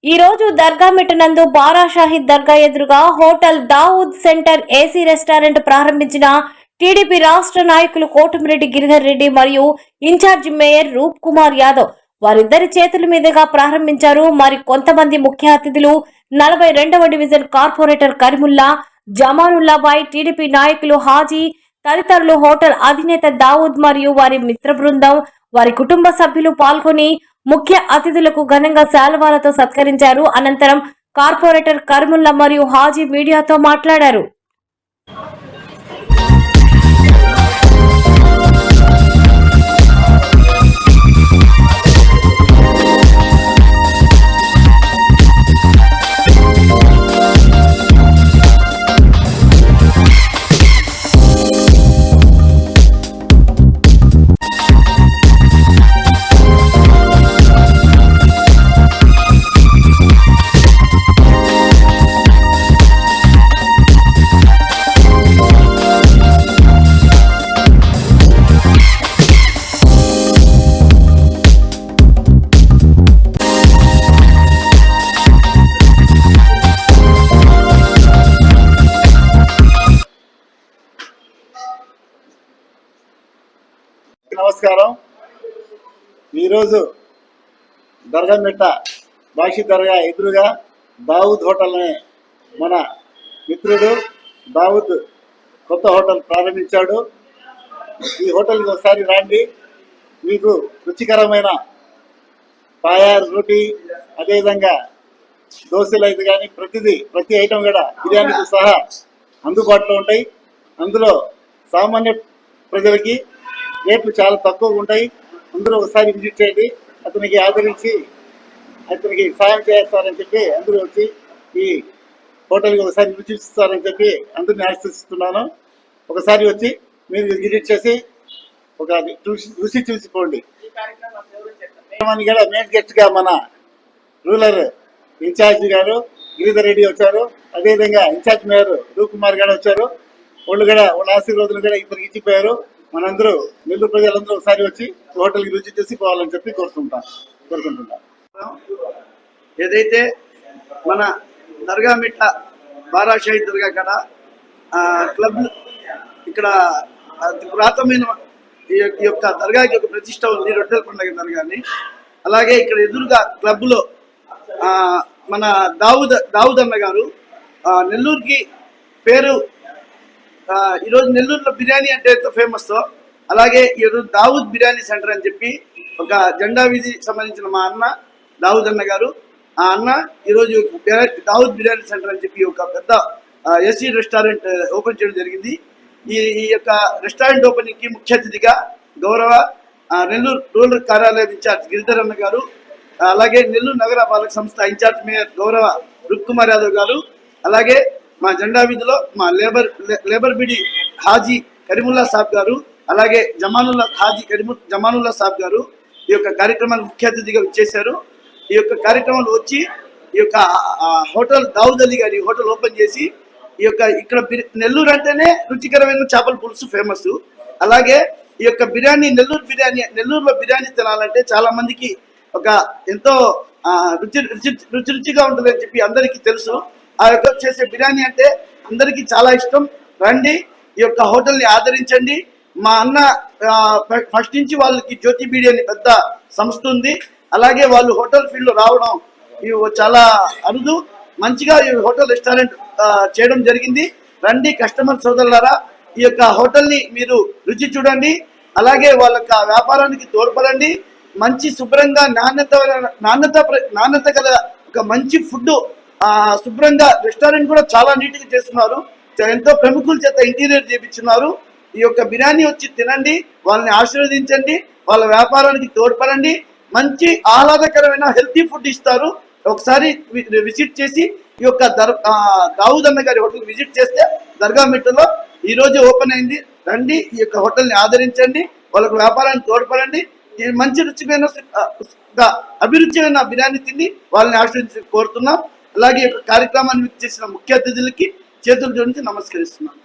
ఈ రోజు దర్గా మిట్టనందు బారా షాహిద్ దర్గా ఎదురుగా hotel Dawood centre AC restaurant ప్రారంభించిన టీడీపీ రాష్ట్ర నాయకులు కోటమిరెడ్డి గిరిధర్ రెడ్డి మరియు ఇన్ఛార్జి మేయర్ రూప్ కుమార్ యాదవ్ వారిద్దరి చేతుల మీదుగా ప్రారంభించారు. మరి కొంతమంది ముఖ్య అతిథులు 42వ డివిజన్ కార్పొరేటర్ కరీముల్లా, జమానుల్లాబాయ్, టీడీపీ నాయకులు హాజీ తదితరులు, హోటల్ అధినేత దావూద్ మరియు వారి మిత్ర బృందం, వారి కుటుంబ సభ్యులు పాల్గొని ముఖ్య అతిథులకు ఘనంగా శాలువాలతో సత్కరించారు. అనంతరం కార్పొరేటర్ కరీముల్లా మరియు హాజీ మీడియాతో మాట్లాడారు. నమస్కారం. ఈరోజు దర్గామిట్ట బాషి దర్గా ఎదురుగా దావూద్ హోటల్ అనే మన మిత్రుడు దావూద్ కొత్త హోటల్ ప్రారంభించాడు. ఈ హోటల్కి ఒకసారి రండి. మీకు రుచికరమైన పాయార్ రోటీ, అదేవిధంగా దోశలు అయితే కానీ ప్రతి ఐటెం కూడా బిర్యానీతో సహా అందుబాటులో ఉంటాయి. అందులో సామాన్య ప్రజలకి రేట్లు చాలా తక్కువగా ఉంటాయి. అందరూ ఒకసారి విజిట్ చేయండి. అతనికి ఆదరించి అతనికి సాయం చేస్తారని చెప్పి అందరూ వచ్చి ఈ హోటల్కి ఒకసారి రుచిస్తారని చెప్పి అందరినీ ఆశిస్తున్నాను. ఒకసారి వచ్చి మీరు విజిట్ చేసి ఒక రుచి చూసిపోండి. కూడా మెయిన్ గెస్ట్గా మన రూరల్ ఇన్ఛార్జ్ గారు గిరిధర్ రెడ్డి వచ్చారు. అదేవిధంగా ఇన్ఛార్జ్ మేయర్ రూప్ కుమార్ గారు వచ్చారు. వాళ్ళ ఆశీర్వాదులు కూడా ఇద్దరికి ఇచ్చిపోయారు. మనందరూ నెల్లూరు ప్రజలందరూ ఒకసారి వచ్చి హోటల్కి రుచి చేసి పోవాలని చెప్పి కోరుకుంటున్నాం. ఏదైతే మన దర్గా మిట్ట బారా షాహిద్ దర్గా కాడ క్లబ్ ఇక్కడ పురాతనమైన ఈ యొక్క దర్గాకి ఒక ప్రతిష్ట ఉంది, రొట్టెల పండుగ దర్గాని. అలాగే ఇక్కడ ఎదురుగా క్లబ్లో మన దావూద్ అన్న గారు నెల్లూరుకి పేరు, ఈరోజు నెల్లూరులో బిర్యానీ అంటే ఎంతో ఫేమస్. అలాగే ఈరోజు దావూద్ బిర్యానీ సెంటర్ అని చెప్పి ఒక జెండా వీధి సంబంధించిన మా అన్న దావూద్ అన్న గారు, ఆ అన్న ఈరోజు దావూద్ బిర్యానీ సెంటర్ అని చెప్పి ఒక పెద్ద ఏసీ రెస్టారెంట్ ఓపెన్ చేయడం జరిగింది. ఈ యొక్క రెస్టారెంట్ ఓపెనింగ్కి ముఖ్య అతిథిగా గౌరవ నెల్లూరు రూరల్ కార్యాలయం ఇన్ఛార్జ్ గిరిధర్ అన్న గారు, అలాగే నెల్లూరు నగర పాలక సంస్థ ఇన్ఛార్జ్ మేయర్ గౌరవ రూప్ కుమార్ యాదవ్ గారు, అలాగే మా జెండా వీధిలో మా లేబర్ బిడి హాజీ కరీముల్లా సాబ్ గారు, అలాగే జమానుల్లా సాబ్ గారు ఈ యొక్క కార్యక్రమాన్ని ముఖ్య అతిథిగా ఇచ్చేశారు. ఈ యొక్క కార్యక్రమాలు వచ్చి ఈ యొక్క హోటల్ దావూద్ అలీ గారి హోటల్ ఓపెన్ చేసి ఈ యొక్క ఇక్కడ నెల్లూరు అంటేనే రుచికరమైన చేపల పులుసు ఫేమస్. అలాగే ఈ యొక్క నెల్లూరులో బిర్యానీ తినాలంటే చాలా మందికి ఒక ఎంతో రుచిగా ఉంటుంది అని చెప్పి అందరికీ తెలుసు. ఆ యొక్క చేసే బిర్యానీ అంటే అందరికీ చాలా ఇష్టం. రండి, ఈ యొక్క హోటల్ని ఆదరించండి. మా అన్న ఫస్ట్ నుంచి వాళ్ళకి జ్యోతి బిర్యానీ పెద్ద సంస్థ ఉంది. అలాగే వాళ్ళు హోటల్ ఫీల్డ్లో రావడం చాలా అరుదు. మంచిగా ఈ హోటల్ రెస్టారెంట్ చేయడం జరిగింది. రండి కస్టమర్ సోదరులారా, ఈ యొక్క హోటల్ని మీరు రుచి చూడండి. అలాగే వాళ్ళ వ్యాపారానికి తోడ్పడండి. మంచి శుభ్రంగా నాణ్యత గల ఒక మంచి ఫుడ్, శుభ్రంగా రెస్టారెంట్ కూడా చాలా నీట్గా చేస్తున్నారు. ఎంతో ప్రముఖుల చేత ఇంటీరియర్ చేయించున్నారు. ఈ యొక్క బిర్యానీ వచ్చి తినండి, వాళ్ళని ఆశీర్వదించండి, వాళ్ళ వ్యాపారానికి తోడ్పడండి. మంచి ఆహ్లాదకరమైన హెల్తీ ఫుడ్ ఇస్తారు. ఒకసారి విజిట్ చేసి ఈ యొక్క దావూద్ అన్న గారి హోటల్ విజిట్ చేస్తే దర్గా మిట్టలో ఈరోజు ఓపెన్ అయింది. రండి, ఈ యొక్క హోటల్ని ఆదరించండి, వాళ్ళకు వ్యాపారానికి తోడ్పడండి. మంచి రుచికరమైన అభిరుచిమైన బిర్యానీ తిని వాళ్ళని ఆశీర్వదించి కోరుతున్నాం. అలాగే ఈ కార్యక్రమాన్ని చేసిన ముఖ్య అతిథులకి చేతులు జోడించి నమస్కరిస్తున్నాను.